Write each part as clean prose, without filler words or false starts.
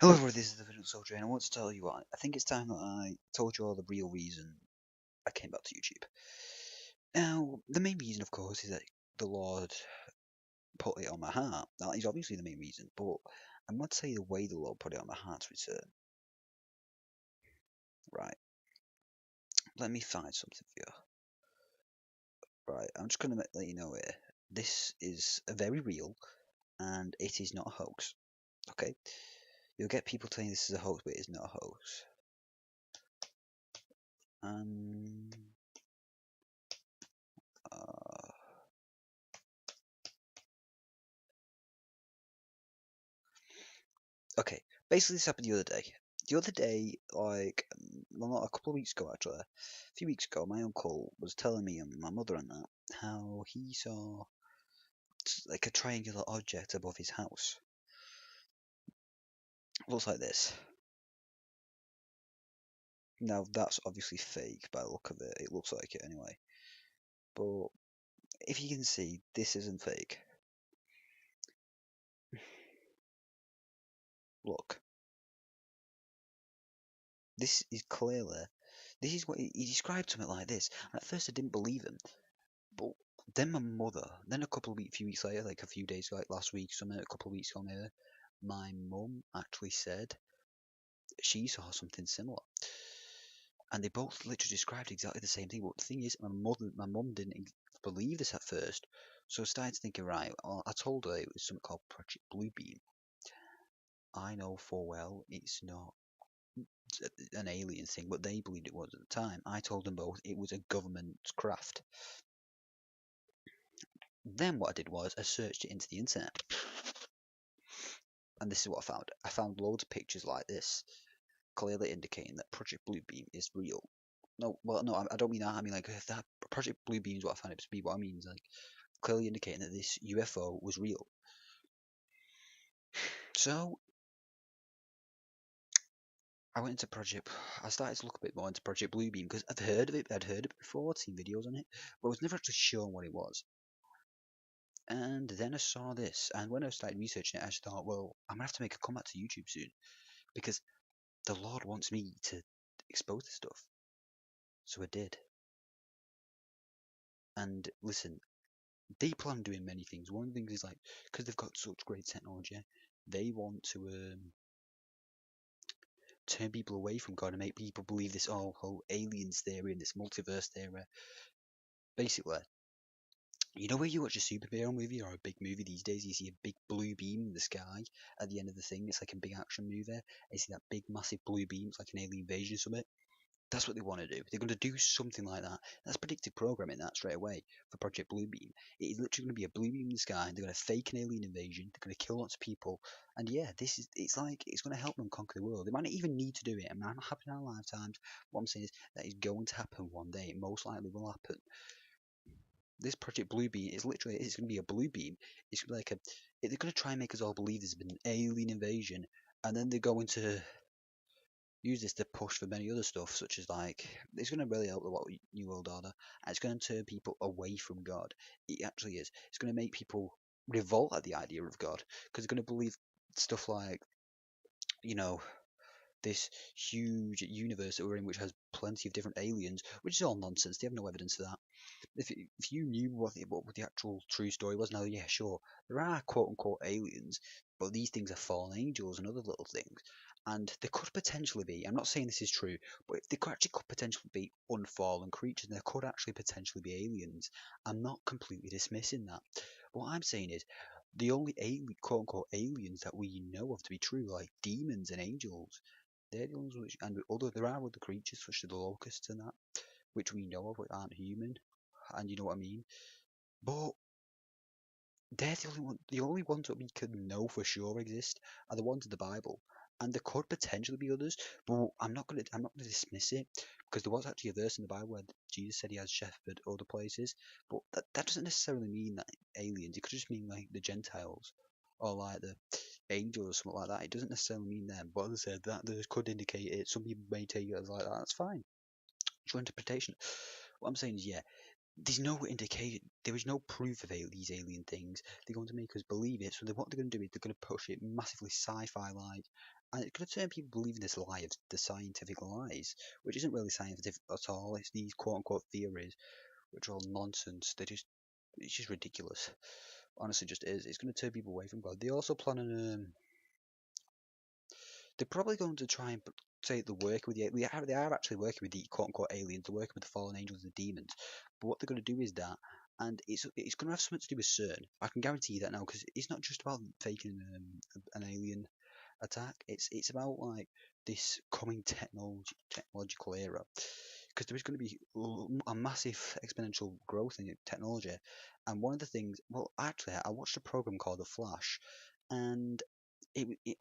Hello everyone, this is the Visual Soldier, and I want to tell you what, I think it's time that I told you all the real reason I came back to YouTube. Now, the main reason, of course, is that the Lord put it on my heart. That is obviously the main reason, but I'm going to tell you the way the Lord put it on my heart to return. Right, let me find something for you. Right, I'm just going to let you know here. This is very real, and it is not a hoax. Okay? You'll get people telling this is a hoax, but it is not a hoax. Uh, Okay, basically this happened the other day. The other day, like, well, not a couple of weeks ago actually, a few weeks ago, my uncle was telling me and my mother and that how he saw like a triangular object above his house. It looks like this. Now that's obviously fake by the look of it. It looks like it anyway. But if you can see, this isn't fake. Look, this is clearly. This is what he described something like this. And at first I didn't believe him. But then my mother, then few weeks later, like a few days, like last week, something, a couple of weeks ago maybe, my mum actually said she saw something similar, and they both literally described exactly the same thing. But the thing is, my mum didn't believe this at first, so I started thinking, right, well, I told her it was something called Project Bluebeam. I know full well it's not an alien thing, but they believed it was at the time. I told them both it was a government craft. Then what I did was I searched it into the internet. And this is what I found. I found loads of pictures like this, clearly indicating that Project Bluebeam is real. No, well, no, I don't mean that. I mean, like, if that Project Bluebeam is what I found it to be. What I mean is, like, clearly indicating that this UFO was real. So, I went into Project. I started to look a bit more into Project Bluebeam because I'd heard of it. I'd heard of it before, I'd seen videos on it, but I was never actually shown what it was. And then I saw this, and when I started researching it, I just thought, well, I'm gonna have to make a comeback to YouTube soon because the Lord wants me to expose this stuff. So I did. And listen, they plan on doing many things. One of the things is like, because they've got such great technology, they want to turn people away from God and make people believe this whole aliens theory and this multiverse theory. Basically, you know where you watch a superhero movie or a big movie these days, you see a big blue beam in the sky at the end of the thing. It's like a big action movie. You see that big massive blue beam. It's like an alien invasion or something. That's what they want to do. They're going to do something like that. That's predictive programming that straight away for Project Bluebeam. It is literally going to be a blue beam in the sky, and they're going to fake an alien invasion. They're going to kill lots of people, and yeah, it's like it's going to help them conquer the world. They might not even need to do it. It might not happen in our lifetimes. What I'm saying is that is going to happen one day. It most likely will happen. This Project Bluebeam is literally it's going to be a blue beam. It's going to be like a. They're going to try and make us all believe there's been an alien invasion, and then they're going to use this to push for many other stuff, such as like it's going to really help the New World Order, and it's going to turn people away from God. It actually is. It's going to make people revolt at the idea of God because they're going to believe stuff like, you know, this huge universe that we're in, which has plenty of different aliens, which is all nonsense. They have no evidence for that. If you knew what the actual true story was, now yeah, sure, there are quote unquote aliens, but these things are fallen angels and other little things, and there could potentially be. I'm not saying this is true, but they could potentially be unfallen creatures, and there could actually potentially be aliens. I'm not completely dismissing that. What I'm saying is the only quote unquote aliens that we know of to be true, like demons and angels, they're the ones which, and there are other creatures such as the locusts and that, which we know of, which aren't human, and you know what I mean. But they're the only ones that we can know for sure exist are the ones in the Bible, and there could potentially be others. But I'm not gonna dismiss it because there was actually a verse in the Bible where Jesus said he has shepherded other places, but that doesn't necessarily mean that aliens. It could just mean like the Gentiles or like the angels or something like that. It doesn't necessarily mean them. But as I said, that there could indicate it. Some people may take it as like that. That's fine. It's your interpretation. What I'm saying is, yeah, there's no indication, there is no proof of these alien things. They're going to make us believe it. So what they're going to do is they're going to push it massively sci-fi like, and it's going to turn people believing this lie of the scientific lies, which isn't really scientific at all. It's these quote unquote theories, which are all nonsense. It's just ridiculous. Honestly, just is. It's going to turn people away from God. They also plan on they're probably going to try and say they're working with they are actually working with the quote unquote aliens. They're working with the fallen angels and the demons. But what they're going to do is that, and it's going to have something to do with CERN. I can guarantee you that now, because it's not just about faking an alien attack. It's about like this coming technological era, because there is going to be a massive exponential growth in technology. And one of the things, well, actually, I watched a program called The Flash, and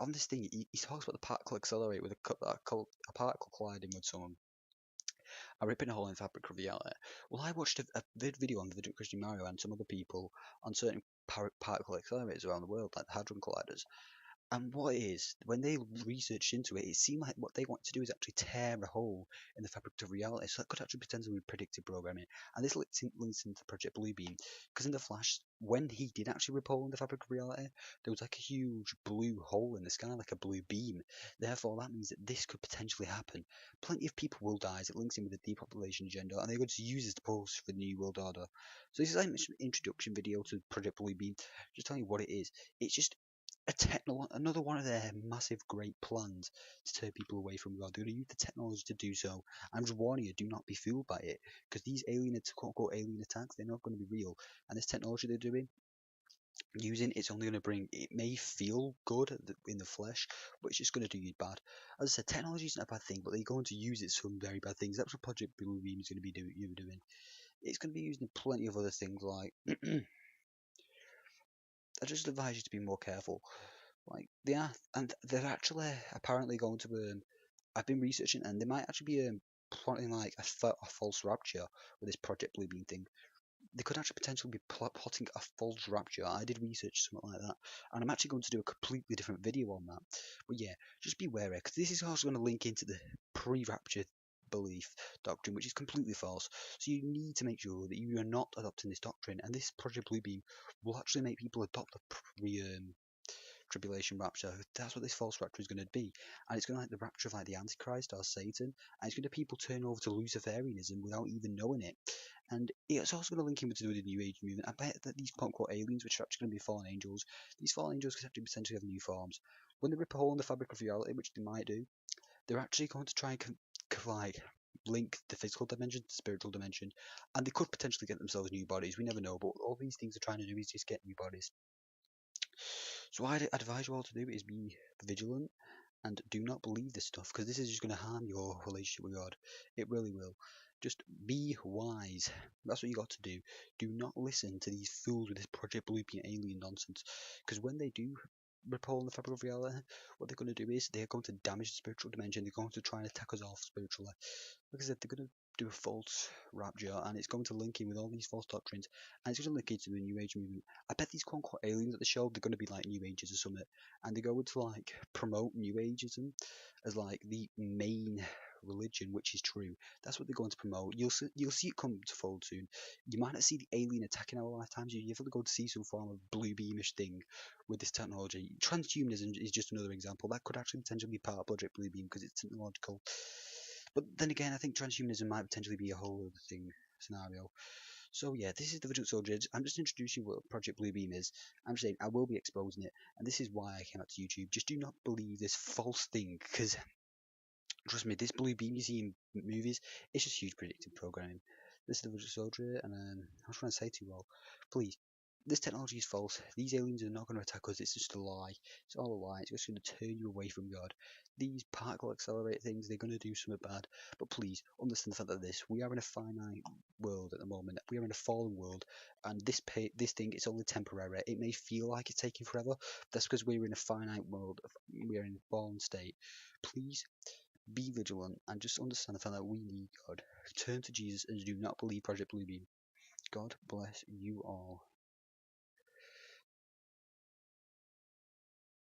on this thing, he talks about the particle accelerator with a particle colliding with someone, a ripping a hole in the fabric of reality. Well, I watched a video on the Christian Mario and some other people on certain particle accelerators around the world, like the Hadron Colliders. And what it is, when they researched into it, it seemed like what they wanted to do is actually tear a hole in the fabric of reality. So that could actually potentially be predictive programming. And this links into Project Bluebeam. Because in The Flash, when he did actually rip a hole in the fabric of reality, there was like a huge blue hole in the sky, like a blue beam. Therefore, that means that this could potentially happen. Plenty of people will die as it links in with the depopulation agenda, and they're going to use this to push for the New World Order. So this is like an introduction video to Project Bluebeam. Just telling you what it is. It's just another one of their massive great plans to turn people away from God. They're going to use the technology to do so. I'm just warning you, do not be fooled by it, because these quote unquote alien attacks, they're not going to be real. And this technology they're using, it's only going to bring, it may feel good in the flesh, but it's just going to do you bad. As I said, technology isn't a bad thing, but they're going to use it for some very bad things. That's what Project Bluebeam is going to be doing. It's going to be used in plenty of other things, like I just advise you to be more careful. Like they are, and they're actually apparently going to. I've been researching, and they might actually be plotting like a false rapture with this Project Bluebeam thing. They could actually potentially be plotting a false rapture. I did research something like that, and I'm actually going to do a completely different video on that. But yeah, just be wary, because this is also going to link into the pre-rapture belief doctrine, which is completely false. So you need to make sure that you are not adopting this doctrine, and this Project Bluebeam will actually make people adopt the pre tribulation rapture. That's what this false rapture is going to be, and it's going to like the rapture of like the Antichrist or Satan, and it's going to people turn over to Luciferianism without even knowing it. And it's also going to link in with the New Age movement. I bet that these quote unquote aliens, which are actually going to be fallen angels, these fallen angels could actually potentially have new forms. When they rip a hole in the fabric of reality, which they might do, they're actually going to try and like link the physical dimension to the spiritual dimension, and they could potentially get themselves new bodies. We never know, but all these things are trying to do is just get new bodies. So I'd advise you all to do is be vigilant and do not believe this stuff, because this is just going to harm your relationship with God. It really will. Just be wise. That's what you got to do. Do not listen to these fools with this Project Blueprint alien nonsense, because when they do rip hole in the fabric of reality, what they're going to do is they're going to damage the spiritual dimension. They're going to try and attack us all spiritually. Like I said, they're going to do a false rapture, and it's going to link in with all these false doctrines, and it's going to link into the New Age movement. I bet these quote unquote aliens at the show, they're going to be like New Ages or something, and they're going to like promote New Ageism as like the main religion, which is true. That's what they're going to promote. You'll see it come to fold soon. You might not see the alien attacking our lifetimes. You're definitely going to see some form of blue beamish thing with this technology. Transhumanism is just another example. That could actually potentially be part of Project Blue Beam, because it's technological. But then again, I think transhumanism might potentially be a whole other thing scenario. So yeah, this is the Vigilant Soldier. I'm just introducing what Project Bluebeam is. I'm just saying I will be exposing it, and this is why I came out to YouTube. Just do not believe this false thing, because trust me, this Bluebeam you see in movies, it's just huge predictive programming. This is the Vigilant Soldier, and I was trying to say to you all, please, this technology is false. These aliens are not going to attack us. It's just a lie. It's all a lie. It's just going to turn you away from God. These particle accelerator things, they're going to do something bad. But please understand the fact that we are in a finite world at the moment. We are in a fallen world, and this thing is only temporary. It may feel like it's taking forever. But that's because we're in a finite world. We are in a fallen state. Please be vigilant and just understand the fact that we need God. Turn to Jesus and do not believe Project Bluebeam. God bless you all.